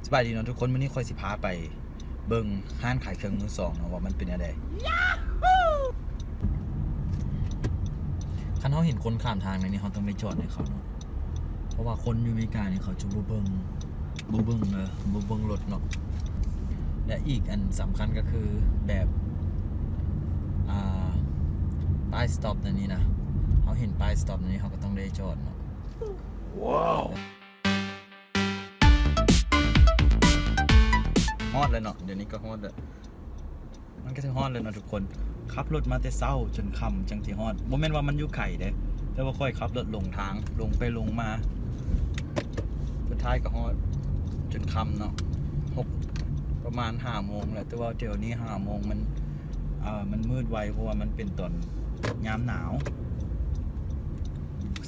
สบายดีเนาะทุกคนวันนี้ค่อยสิพาไปเบิ่งห้านขายเครื่องมือสองเนาะว่ามันเป็นอะไรคันเขาเห็นคนข้ามทางในนี้เขาต้องไปจอดให้เขาเนาะเพราะว่าคนอยู่อเมริกาเนี่ยเขาจะบ่เบิ่งรถเนาะและอีกอันสำคัญก็คือแบบป้ายสต็อปในนี้นะเขาเห็นป้ายสต็อปในนี้เขาก็ต้องได้จอดเนาะว้าวฮอดเลยเนาะเดี๋ยวนี้ก็ฮอดเลยมันก็จะฮอดเลยเนาะทุกคนขับรถมาแต่เช้าจนค่ำจังที่ฮอดบ่แม่นว่ามันอยู่ไข่เด้แต่ว่าค่อยขับรถลงทางลงไปลงมาสุดท้ายก็ฮอดจนค่ำเนาะประมาณ5 โมงแหละแต่ว่าเดี๋ยวนี้5 โมงมันมืดไวเพราะว่ามันเป็นตอนยามหนาว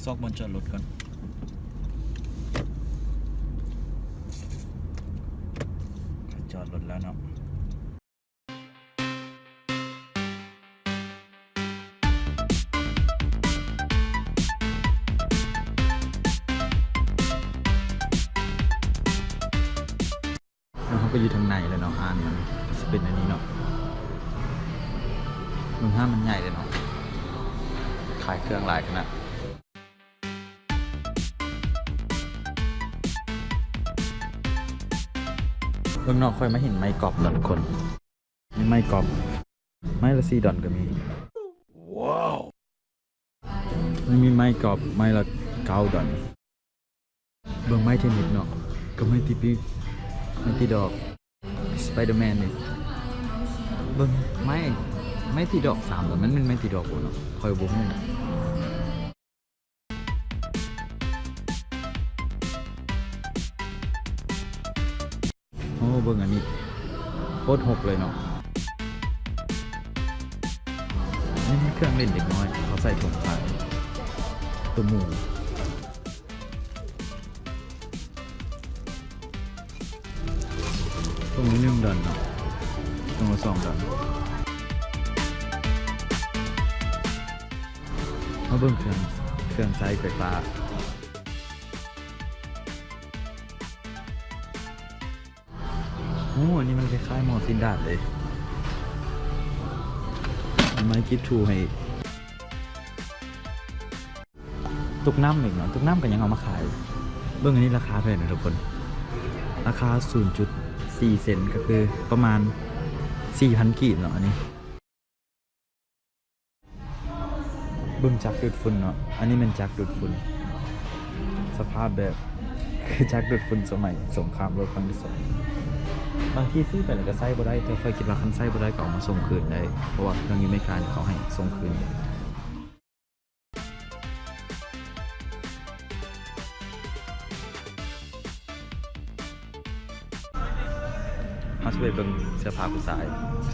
ซอกบนจอดรถก่อนจอดรถแล้วเนาะเขาก็อยู่ทางในเลยเนาะมันจะเป็นอันนี้เนาะมันห้ามมันใหญ่เลยเนาะขายเครื่องหลายขนาดเบื้องนอกค่อยมาเห็นไม้กอบทุกคนมีไม้กอบไม้ละ$4ก็มีว้าวมันมีไม้กอบไม้ละ$9เบื้องไม้เทนนิสเนาะก็ไม้ที่ปีไม่ตีดอกสไปเดอร์แมนนี่เบิ่งไม่ตีดอก$3มันไม่ตีดอกเนาะคอยบุ้งนี่โอ้เบิ่งอันนี้โคตรหกเลยเนาะนี่มันเครื่องเล่นเด็กน้อยเขาใส่ถุงขายตัวหมูตรงนี้$1เนาะตรงละ$2มาเบิ่งเครื่องใช้ไฟฟ้าโอ้อันนี้มันคล้ายๆมอร์ฟินดาดเลยมันไม่คิดทูให้ตุกน้ำอีกเนาะตุกน้ำกันยังเอามาขายเบิ่งอันนี้ราคาเท่าไหร่นะทุกคนราคา0.4 เซนต์ก็คือประมาณ 4,000 กีบเนาะอันนี้เบิ่งจักรดูดฝุ่นเนาะอันนี้มันจักรดูดฝุ่นสภาพแบบคือจักรดูดฝุ่นสมัยสงครามโลกครั้งที่ 2บางที่ซื้อไปแล้วก็ใส่บ่ได้แต่เคยคิดว่าคันใส่บ่ได้ก็เอามาส่งคืนได้เพราะว่าเครื่องนี้ไม่การเขาให้ส่งคืนเขาจะไปเบิ่งเสื้อผ้าผู้ชาย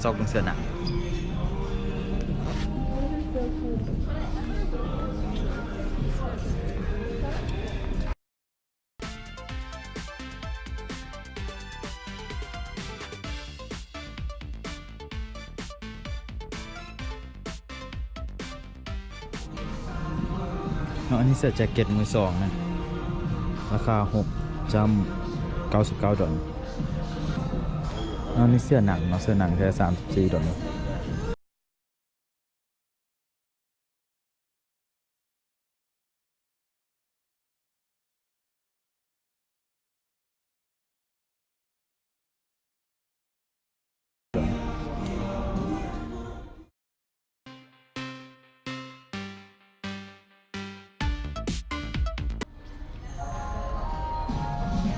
ซอกเบิ่งเสื้อหนังอันนี้เสื้อแจ็คเก็ตมือ 2นะราคา$6.99อันนี้เสื้อหนังเนาะเสื้อหนังแค่$34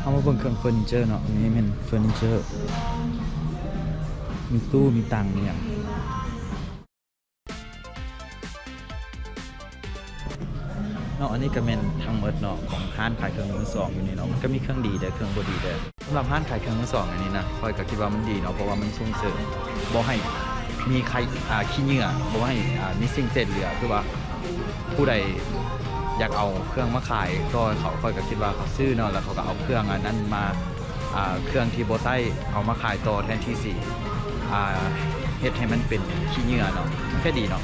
เอามาเบิ่งเครื่องเฟอร์นิเจอร์เนาะอันนี้เป็นเฟอร์นิเจอร์มีตู้มีตังเนี่ยเนาะอันนี้ก็เป็นทั้งหมดเนาะของห้างขายเครื่องมือสองอยู่นี่เนาะมันก็มีเครื่องดีแต่เครื่องบ่ดีแต่สำหรับห้างขายเครื่องมือสองอันนี้นะค่อยก็คิดว่ามันดีเนาะเพราะว่ามันส่งเสริมบ่ให้มีใครขี้เหงื่อบ่ให้มีสิ่งเศษเหลือคือว่าผู้ใดอยากเอาเครื่องมาขายก็เขาค่อยก็คิดว่าเขาซื้อเนาะแล้วเขาก็เอาเครื่องอันนั้นมาเครื่องที่บ่ใช้เอามาขายต่อแทนที่สิเฮ็ดให้มันเป็นขี้เหงื่อเนาะมันก็ดีเนาะ